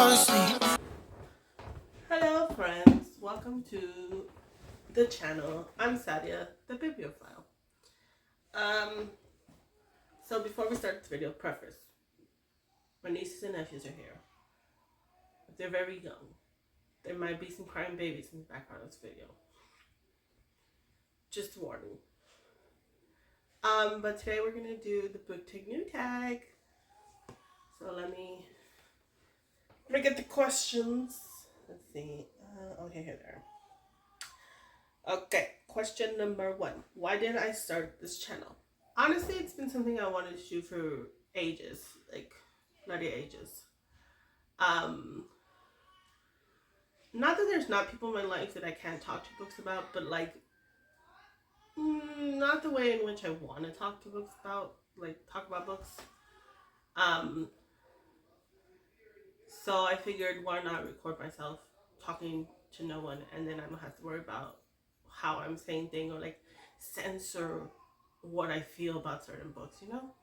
fall asleep. Hello friends, welcome to the channel. I'm Sadia, the bibliophile. Um, so before we start this video, preface. My nieces and nephews are here. They're very young. There might be some crying babies in the background of this video. Just a warning. But today we're gonna do the book tag new tag. So let me get the questions. Let's see. Okay, here they are. Okay, question number 1. Why did I start this channel? Honestly, it's been something I wanted to do for ages, like bloody ages. Not that there's not people in my life that I can't talk to books about, but like, not the way in which I want to talk to books about, like talk about books. So I figured, why not record myself talking to no one, and then I don't have to worry about how I'm saying things or like censor what I feel about certain books, you know?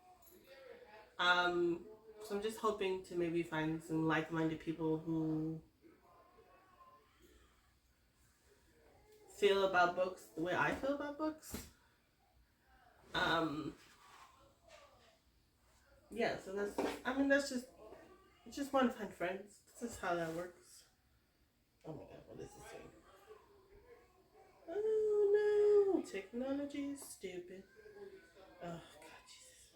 So I'm just hoping to maybe find some like-minded people who feel about books the way I feel about books. Yeah, so that's just want to find friends. This is how that works. Oh my god, what is this thing? Oh no, technology is stupid. Oh god, Jesus.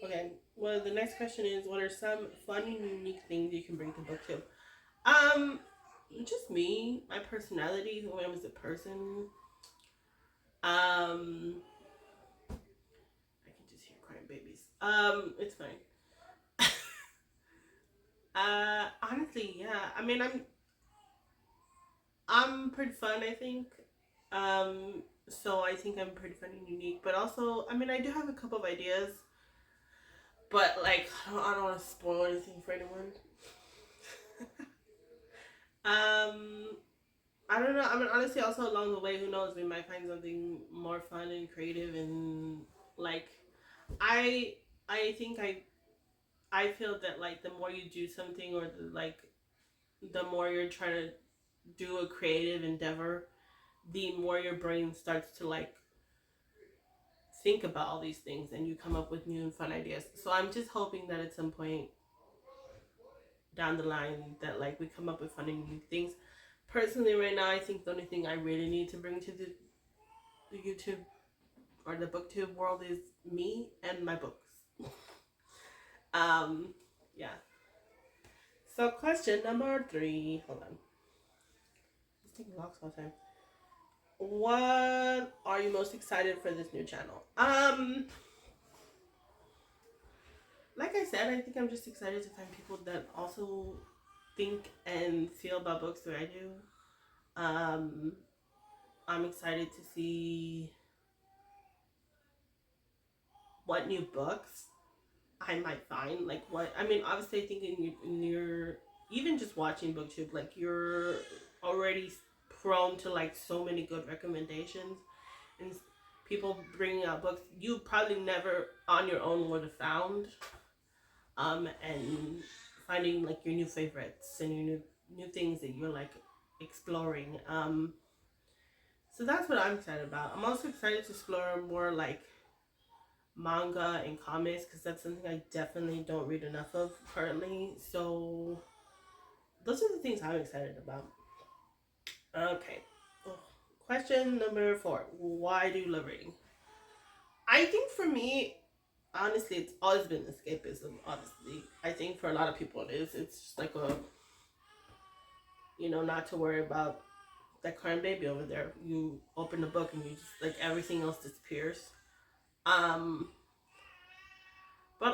Okay, well, the next question is, what are some funny, unique things you can bring to book tube? Just me, my personality, who I am as a person. I can just hear crying babies. It's fine. Honestly, yeah. I mean, I'm pretty fun, I think. So I think I'm pretty fun and unique. But also, I mean, I do have a couple of ideas. But like, I don't want to spoil anything for anyone. I don't know. I mean, honestly, also along the way, who knows? We might find something more fun and creative, and like, I, I think I feel that like the more you do something, or the more you're trying to do a creative endeavor, the more your brain starts to like think about all these things, and you come up with new and fun ideas. So I'm just hoping that at some point down the line that like we come up with fun and new things. Personally, right now, I think the only thing I really need to bring to the YouTube or the booktube world is me and my books. Yeah. So question number 3. Hold on. This thing locks all the time. What are you most excited for this new channel? Like I said, I think I'm just excited to find people that also think and feel about books the way I do. I'm excited to see what new books I might find. Like what I mean, obviously, I think in your even just watching BookTube, like you're already prone to like so many good recommendations and people bringing out books you probably never on your own would have found. And finding like your new favorites and your new things that you're like exploring. So that's what I'm excited about. I'm also excited to explore more like manga and comics because that's something I definitely don't read enough of currently. So those are the things I'm excited about. Okay. Question number 4. Why do you love reading? I think for me, honestly, it's always been escapism, honestly. I think for a lot of people it is. It's just like a, not to worry about that crying baby over there. You open the book and you just, like, everything else disappears. But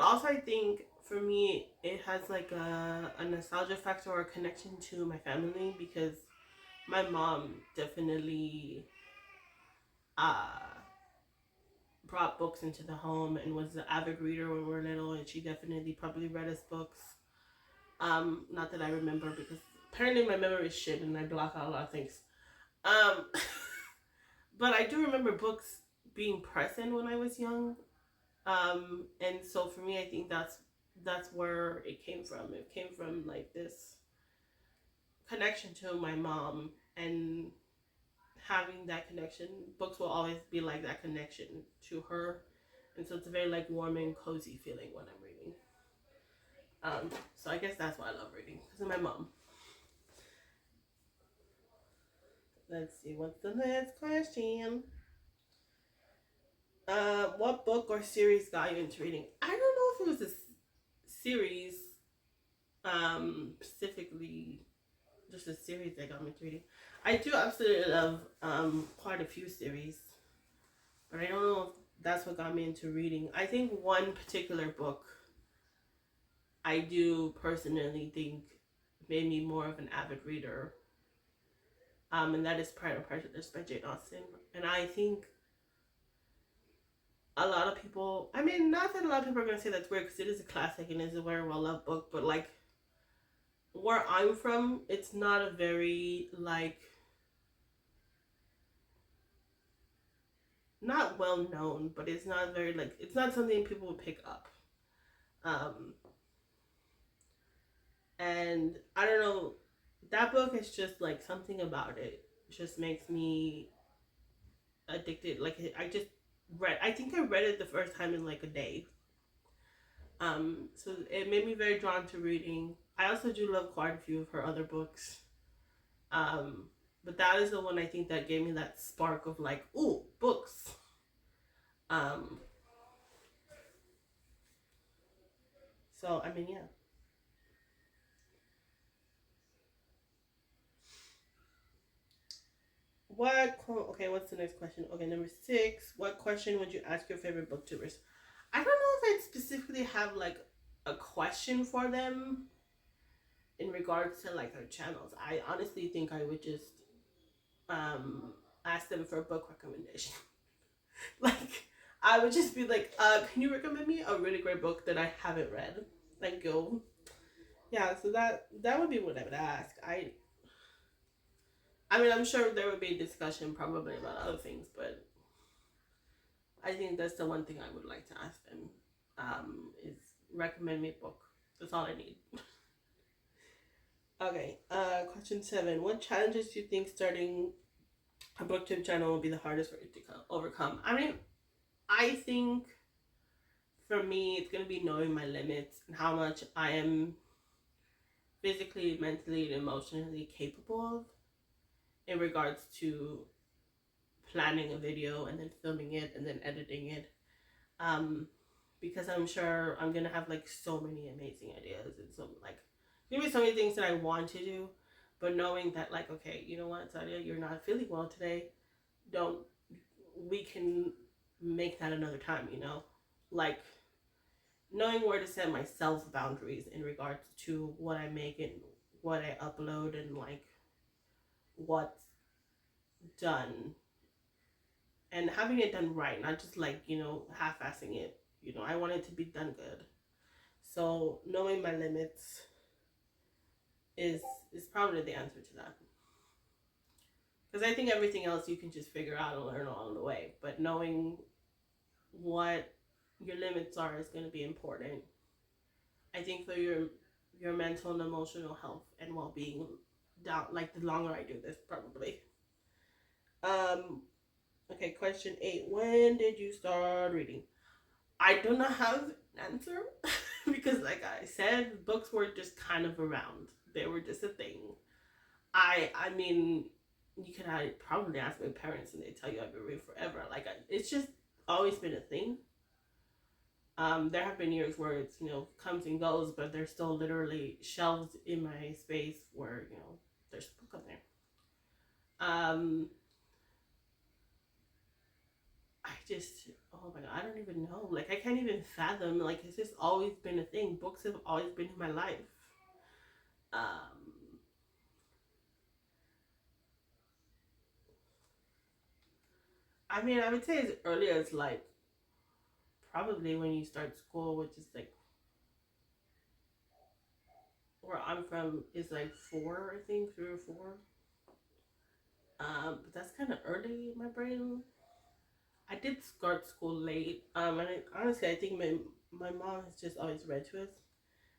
also I think for me, it has like a nostalgia factor or a connection to my family because my mom definitely brought books into the home and was an avid reader when we were little, and she definitely probably read us books. Not that I remember because apparently my memory is shit and I block out a lot of things. But I do remember books being present when I was young. And so for me, I think that's where it came from. It came from like this connection to my mom and having that connection. Books will always be like that connection to her, and so it's a very like warm and cozy feeling when I'm reading. So I guess that's why I love reading because of my mom. Let's see, what's the next question? What book or series got you into reading? I don't know if it was a series, specifically just a series that got me into reading. I do absolutely love quite a few series, but I don't know if that's what got me into reading. I think one particular book I do personally think made me more of an avid reader, and that is Pride and Prejudice by Jane Austen. And I think a lot of people, I mean, not that a lot of people are going to say that's weird because it is a classic and it's a very well loved book, but like where I'm from, it's not a very, like, not well known, but it's not very, like, it's not something people would pick up. Um, and I don't know, that book is just like something about it just makes me addicted. Like, I just I think I read it the first time in like a day. So it made me very drawn to reading. I also do love quite a few of her other books. Um, but that is the one I think that gave me that spark of like, ooh, books. Um, so I mean, yeah. Okay, what's the next question? Okay, number 6. What question would you ask your favorite booktubers? I don't know if I'd specifically have like a question for them in regards to like their channels. I honestly think I would just um ask them for a book recommendation. Like I would just be like, can you recommend me a really great book that I haven't read? Like go. Yeah, so that would be what I would ask. I mean I'm sure there would be a discussion probably about other things, but I think that's the one thing I would like to ask them. Is recommend me a book. That's all I need. Okay, question 7. What challenges do you think starting a booktube channel will be the hardest for you to overcome? I mean, I think for me, it's going to be knowing my limits and how much I am physically, mentally, and emotionally capable of in regards to planning a video and then filming it and then editing it. Um, because I'm sure I'm going to have like so many amazing ideas and so like, there's going to be so many things that I want to do, but knowing that like, okay, you know what, Sadia, you're not feeling well today. Don't, we can make that another time, you know? Like, knowing where to set myself boundaries in regards to what I make and what I upload and like what's done and having it done right, not just like, you know, half-assing it. You know, I want it to be done good. So knowing my limits is is probably the answer to that. Because I think everything else you can just figure out and learn along the way. But knowing what your limits are is going to be important. I think for your mental and emotional health and well being down like the longer I do this probably. Um okay, question 8. When did you start reading? I do not have an answer because like I said, books were just kind of around. They were just a thing. I mean, you can probably ask my parents and they tell you I've been reading forever. Like it's just always been a thing. There have been years where it's, you know, comes and goes, but there's still literally shelves in my space where, you know, there's a book on there. I just, oh my god, I don't even know. Like, I can't even fathom. Like, it's just always been a thing. Books have always been in my life. Um, I mean, I would say as early as like probably when you start school, which is like where I'm from is like 4, I think, 3 or 4. But that's kind of early in my brain. I did start school late. Honestly, I think my mom has just always read to us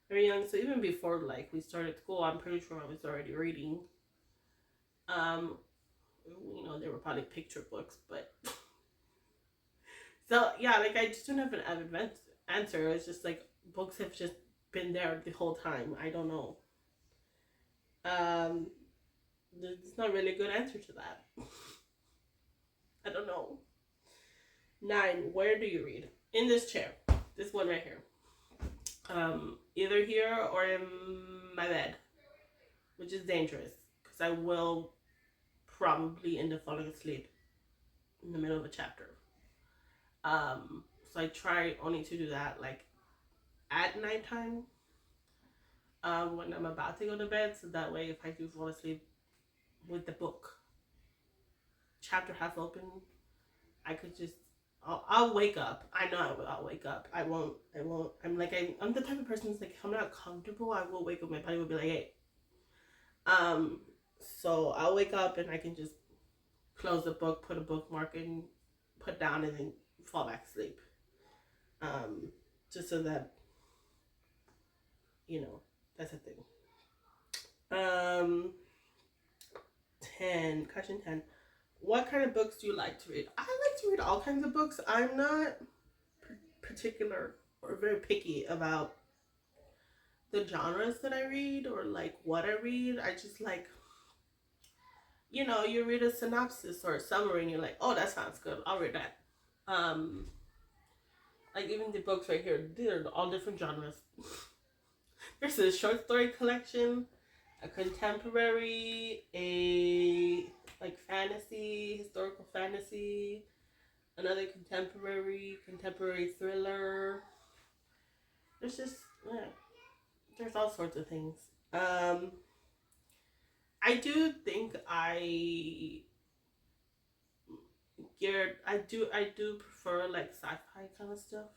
very young. So even before like we started school, I'm pretty sure I was already reading. Um, there were probably picture books, but so yeah, like I just don't have an advanced answer. It's just like books have just been there the whole time. I don't know. Um, there's not really a good answer to that. I don't know. 9. Where do you read? In this chair. This one right here. Either here or in my bed, which is dangerous because I will probably end up falling asleep in the middle of a chapter. So I try only to do that like at nighttime, when I'm about to go to bed, so that way if I do fall asleep with the book chapter half open, I could just I'll wake up. I know I'll wake up. I won't. I'm the type of person that's like, if I'm not comfortable, I will wake up. My body will be like, hey. So I'll wake up and I can just close the book, put a bookmark and put down, and then fall back asleep. Just so that that's a thing. 10. What kind of books do you like to read? I like to read all kinds of books. I'm not particular or very picky about the genres that I read or like what I read. I just like, you read a synopsis or a summary and you're like, oh, that sounds good. I'll read that. Like even the books right here, they're all different genres. There's a short story collection, a contemporary, a like fantasy, historical fantasy, another contemporary thriller. There's just there's all sorts of things. I do think I do prefer like sci-fi kind of stuff.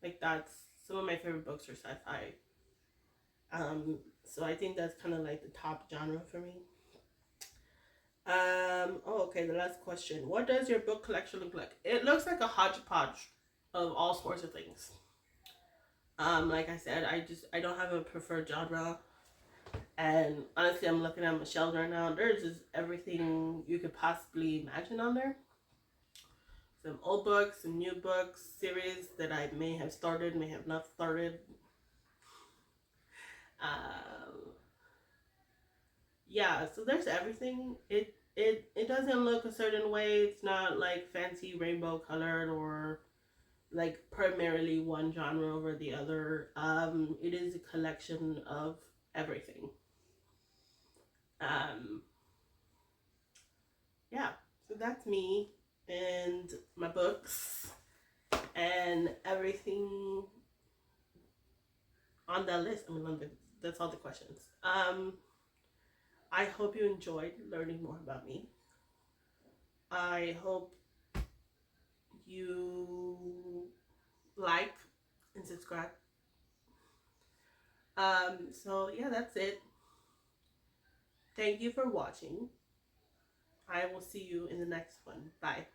Like that's some of my favorite books are sci-fi. So I think that's kind of like the top genre for me. Okay, the last question. What does your book collection look like? It looks like a hodgepodge of all sorts of things. Like I said, I don't have a preferred genre. And honestly, I'm looking at my shelves right now. There's just everything you could possibly imagine on there. Some old books, some new books, series that I may have started, may have not started. Yeah, so there's everything. It doesn't look a certain way. It's not like fancy rainbow colored or like primarily one genre over the other. It is a collection of everything. Yeah, so that's me and my books and everything on that list. That's all the questions. I hope you enjoyed learning more about me. I hope you like and subscribe. So yeah, that's it. Thank you for watching. I will see you in the next one. Bye.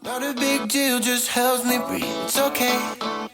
Not a big deal, just helps me breathe. It's okay.